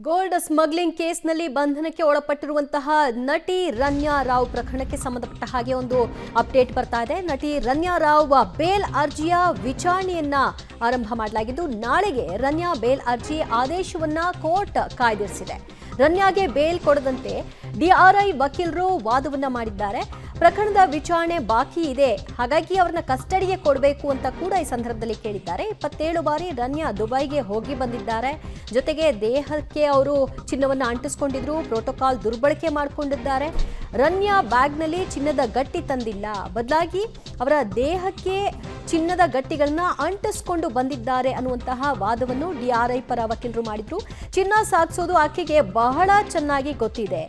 Gold smuggling ಕೇಸ್ನಲ್ಲಿ ಬಂಧನಕ್ಕೆ ಒಳಪಟ್ಟಿರುವಂತಹ ನಟಿ ರನ್ಯಾ ರಾವ್ ಪ್ರಕರಣಕ್ಕೆ ಸಂಬಂಧಪಟ್ಟ ಹಾಗೆ ಒಂದು ಅಪ್ಡೇಟ್ ಬರ್ತಾ ಇದೆ. ನಟಿ ರನ್ಯಾ ರಾವ್ ಬೇಲ್ ಅರ್ಜಿಯ ವಿಚಾರಣೆಯನ್ನ ಆರಂಭ ಮಾಡಲಾಗಿದ್ದು, ನಾಳೆಗೆ ರನ್ಯಾ ಬೇಲ್ ಅರ್ಜಿ ಆದೇಶವನ್ನ ಕೋರ್ಟ್ ಕಾಯ್ದಿರಿಸಿದೆ. ರನ್ಯಾಗೆ ಬೇಲ್ ಕೊಡದಂತೆ ಡಿಆರ್ಐ ವಕೀಲರು ವಾದವನ್ನ ಮಾಡಿದ್ದಾರೆ. ಪ್ರಕರಣದ ವಿಚಾರಣೆ ಬಾಕಿ ಇದೆ, ಹಾಗಾಗಿ ಅವರನ್ನ ಕಸ್ಟಡಿಗೆ ಕೊಡಬೇಕು ಅಂತ ಕೂಡ ಈ ಸಂದರ್ಭದಲ್ಲಿ ಕೇಳಿದ್ದಾರೆ. 27 ಬಾರಿ ರನ್ಯಾ ದುಬೈಗೆ ಹೋಗಿ ಬಂದಿದ್ದಾರೆ. ಜೊತೆಗೆ ದೇಹಕ್ಕೆ ಅವರು ಚಿನ್ನವನ್ನು ಅಂಟಿಸಿಕೊಂಡಿದ್ರು, ಪ್ರೋಟೋಕಾಲ್ ದುರ್ಬಳಕೆ ಮಾಡಿಕೊಂಡಿದ್ದಾರೆ. ರನ್ಯಾ ಬ್ಯಾಗ್ನಲ್ಲಿ ಚಿನ್ನದ ಗಟ್ಟಿ ತಂದಿಲ್ಲ, ಬದಲಾಗಿ ಅವರ ದೇಹಕ್ಕೆ ಚಿನ್ನದ ಗಟ್ಟಿಗಳನ್ನ ಅಂಟಿಸಿಕೊಂಡು ಬಂದಿದ್ದಾರೆ ಅನ್ನುವಂತಹ ವಾದವನ್ನು ಡಿಆರ್ಐ ಪರ ವಕೀಲರು ಮಾಡಿದ್ರು. ಚಿನ್ನ ಸಾಗಿಸೋದು ಆಕೆಗೆ ಬಹಳ ಚೆನ್ನಾಗಿ ಗೊತ್ತಿದೆ,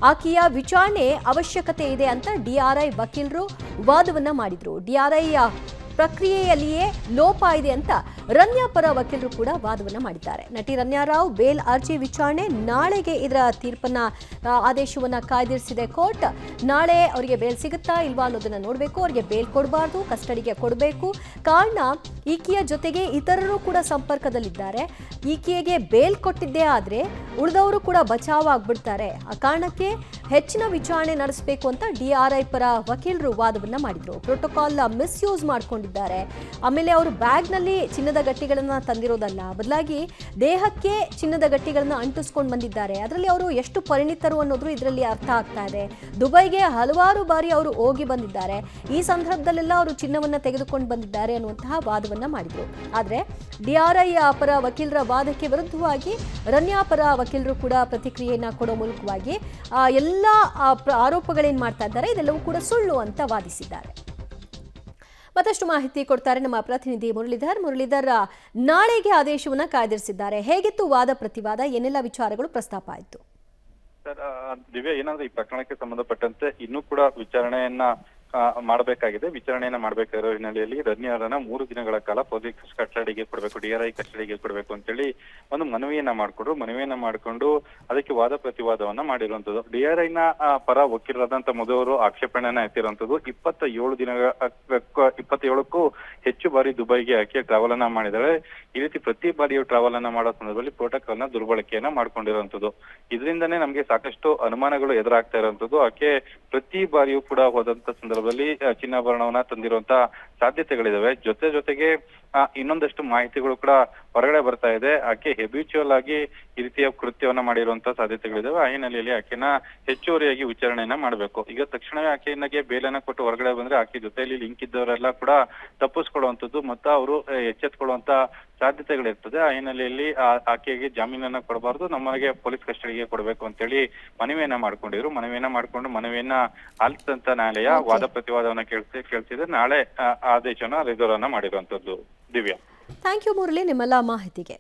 ಆಕೆಯ ವಿಚಾರಣೆ ಅವಶ್ಯಕತೆ ಇದೆ ಅಂತ ಡಿಆರ್ಐ ವಕೀಲರು ವಾದವನ್ನ ಮಾಡಿದ್ರು. ಡಿಆರ್ಐ ಪ್ರಕ್ರಿಯೆಯಲ್ಲಿಯೇ ಲೋಪ ಇದೆ ಅಂತ ರನ್ಯಾ ಪರ ವಕೀಲರು ಕೂಡ ವಾದವನ್ನ ಮಾಡಿದ್ದಾರೆ. ನಟಿ ರನ್ಯಾ ರಾವ್ ಬೇಲ್ ಅರ್ಜಿ ವಿಚಾರಣೆ ನಾಳೆಗೆ ಇದರ ತೀರ್ಪನ್ನ ಆದೇಶವನ್ನ ಕಾಯ್ದಿರಿಸಿದೆ ಕೋರ್ಟ್. ನಾಳೆ ಅವರಿಗೆ ಬೇಲ್ ಸಿಗುತ್ತಾ ಇಲ್ವಾ ಅನ್ನೋದನ್ನ ನೋಡಬೇಕು. ಅವರಿಗೆ ಬೇಲ್ ಕೊಡಬಾರ್ದು, ಕಸ್ಟಡಿಗೆ ಕೊಡಬೇಕು. ಕಾರಣ ಈಕೆಯ ಜೊತೆಗೆ ಇತರರು ಕೂಡ ಸಂಪರ್ಕದಲ್ಲಿದ್ದಾರೆ. ಈಕೆಗೆ ಬೇಲ್ ಕೊಟ್ಟಿದ್ದೇ ಆದ್ರೆ ಉಳಿದವರು ಕೂಡ ಬಚಾವ್ ಆಗ್ಬಿಡ್ತಾರೆ. ಆ ಕಾರಣಕ್ಕೆ ಹೆಚ್ಚಿನ ವಿಚಾರಣೆ ನಡೆಸಬೇಕು ಅಂತ ಡಿಆರ್ಐ ಪರ ವಕೀಲರು ವಾದವನ್ನ ಮಾಡಿದ್ರು. ಪ್ರೋಟೋಕಾಲ್ ಮಿಸ್ಯೂಸ್ ಮಾಡ್ಕೊಂಡಿದ್ದಾರೆ. ಆಮೇಲೆ ಅವರು ಬ್ಯಾಗ್ನಲ್ಲಿ ಚಿನ್ನದ ಗಟ್ಟಿಗಳನ್ನ ತಂದಿರೋದಲ್ಲ, ಬದಲಾಗಿ ದೇಹಕ್ಕೆ ಚಿನ್ನದ ಗಟ್ಟಿಗಳನ್ನ ಅಂಟಿಸ್ಕೊಂಡು ಬಂದಿದ್ದಾರೆ. ಅದರಲ್ಲಿ ಅವರು ಎಷ್ಟು ಪರಿಣಿತರು ಅನ್ನೋದು ಇದರಲ್ಲಿ ಅರ್ಥ ಆಗ್ತಾ ಇದೆ. ದುಬೈಗೆ ಹಲವಾರು ಬಾರಿ ಅವರು ಹೋಗಿ ಬಂದಿದ್ದಾರೆ. ಈ ಸಂದರ್ಭದಲ್ಲೆಲ್ಲ ಅವರು ಚಿನ್ನವನ್ನ ತೆಗೆದುಕೊಂಡು ಬಂದಿದ್ದಾರೆ ಅನ್ನುವಂತಹ ವಾದವನ್ನ ಮಾಡಿದ್ರು. ಆದ್ರೆ ಡಿಆರ್ಐ ಪರ ವಕೀಲರ ವಾದಕ್ಕೆ ವಿರುದ್ಧವಾಗಿ ರನ್ಯಾ ಪರ ವಕೀಲರು ಕೂಡ ಪ್ರತಿಕ್ರಿಯೆಯನ್ನ ಕೊಡೋ ಮೂಲಕವಾಗಿ ಎಲ್ಲ ಆರೋಪಗಳೇನ್ ಮಾಡ್ತಾ ಇದ್ದಾರೆ ಇದೆಲ್ಲವೂ ಕೂಡ ಸುಳ್ಳು ಅಂತ ವಾದಿಸಿದ್ದಾರೆ. ಮತ್ತಷ್ಟು ಮಾಹಿತಿ ಕೊಡ್ತಾರೆ ನಮ್ಮ ಪ್ರತಿನಿಧಿ ಮುರಳೀಧರ್. ನಾಳೆಗೆ ಆದೇಶವನ್ನ ಕಾಯ್ದಿರಿಸಿದ್ದಾರೆ. ಹೇಗಿತ್ತು ವಾದ ಪ್ರತಿವಾದ, ಏನೆಲ್ಲ ವಿಚಾರಗಳು ಪ್ರಸ್ತಾಪ ಆಯಿತು? ಸರ್, ದಿವ್ಯಾ, ಏನಾದ್ರೆ ಈ ಪ್ರಕರಣಕ್ಕೆ ಸಂಬಂಧಪಟ್ಟಂತೆ ಇನ್ನೂ ಕೂಡ ವಿಚಾರಣೆಯನ್ನ ಮಾಡಬೇಕಾಗಿದೆ. ವಿಚಾರಣೆಯನ್ನ ಮಾಡಬೇಕಾಗಿರೋ ಹಿನ್ನೆಲೆಯಲ್ಲಿ ರನ್ಯಾರನ್ನ 3 ದಿನಗಳ ಕಾಲ ಪೊಲೀಸ್ ಕಸ್ಟಡಿಗೆ ಕೊಡಬೇಕು, ಡಿಆರ್ಐ ಕಸ್ಟಡಿಗೆ ಕೊಡಬೇಕು ಅಂತೇಳಿ ಒಂದು ಮನವಿಯನ್ನ ಮಾಡಿಕೊಂಡು ಅದಕ್ಕೆ ವಾದ ಪ್ರತಿವಾದವನ್ನ ಮಾಡಿರುವಂತದ್ದು. ಡಿಆರ್ಐನ ಪರ ವಕೀಲರಾದಂತ ಮಧುವರು ಆಕ್ಷೇಪಣೆಯನ್ನ ಎತ್ತಿರುವಂತದ್ದು. 27ಕ್ಕೂ ಹೆಚ್ಚು ಬಾರಿ ದುಬೈಗೆ ಆಕೆ ಟ್ರಾವೆಲ್ ಅನ್ನ ಮಾಡಿದರೆ, ಈ ರೀತಿ ಪ್ರತಿ ಬಾರಿಯೂ ಟ್ರಾವೆಲ್ ಅನ್ನ ಮಾಡೋ ಸಂದರ್ಭದಲ್ಲಿ ಪ್ರೋಟೋಕಾಲ್ ನ ದುರ್ಬಳಕೆಯನ್ನ ಮಾಡ್ಕೊಂಡಿರುವಂತದ್ದು. ಇದರಿಂದನೇ ನಮ್ಗೆ ಸಾಕಷ್ಟು ಅನುಮಾನಗಳು ಎದುರಾಗ್ತಾ ಇರುವಂತದ್ದು. ಆಕೆ ಪ್ರತಿ ಬಾರಿಯೂ ಕೂಡ ಹೋದಂತ ಸಂದರ್ಭದಲ್ಲಿ ಚಿನ್ನಾಭರಣವನ್ನ ತಂದಿರುವಂತ ಸಾಧ್ಯತೆಗಳಿದಾವೆ. ಜೊತೆಗೆ ಇನ್ನೊಂದಷ್ಟು ಮಾಹಿತಿಗಳು ಕೂಡ ಹೊರಗಡೆ ಬರ್ತಾ ಇದೆ. ಆಕೆ ಹೆಬಿಚುವಲ್ ಆಗಿ ಈ ರೀತಿಯ ಕೃತ್ಯವನ್ನ ಮಾಡಿರುವಂತ ಸಾಧ್ಯತೆಗಳಿದಾವೆ. ಆ ಹಿನ್ನೆಲೆಯಲ್ಲಿ ಆಕೆನ ಹೆಚ್ಚುವರಿಯಾಗಿ ವಿಚಾರಣೆಯನ್ನ ಮಾಡಬೇಕು. ಈಗ ತಕ್ಷಣವೇ ಆಕೆಯನ್ನಾಗೆ ಬೇಲನ್ನ ಕೊಟ್ಟು ಹೊರಗಡೆ ಬಂದ್ರೆ ಆಕೆ ಜೊತೆಯಲ್ಲಿ ಲಿಂಕ್ ಇದ್ದವರೆಲ್ಲ ಕೂಡ ತಪ್ಪಿಸ್ಕೊಳ್ಳುವಂಥದ್ದು ಮತ್ತು ಅವರು ಎಚ್ಚೆತ್ಕೊಳ್ಳುವಂತ ಸಾಧ್ಯತೆಗಳಿರ್ತದೆ. ಆ ಹಿನ್ನೆಲೆಯಲ್ಲಿ ಆಕೆಗೆ ಜಾಮೀನನ್ನ ಕೊಡಬಾರ್ದು, ನಮಗೆ ಪೊಲೀಸ್ ಕಸ್ಟಡಿಗೆ ಕೊಡಬೇಕು ಅಂತೇಳಿ ಮನವಿಯನ್ನ ಮಾಡ್ಕೊಂಡು ಮನವಿಯನ್ನ ಆಲಿಸಿದಂತ ನ್ಯಾಯಾಲಯ ವಾದ ಪ್ರತಿವಾದವನ್ನ ಕೇಳ್ತಿದೆ. ನಾಳೆ ಆದೇಶನ ರಿಸರ್ವ್ ಅನ್ನ ಮಾಡಿರುವಂತದ್ದು. ದಿವ್ಯಾ, ಥ್ಯಾಂಕ್ ಯು ಮುರಳಿ ನಿಮ್ಮೆಲ್ಲ ಮಾಹಿತಿಗೆ.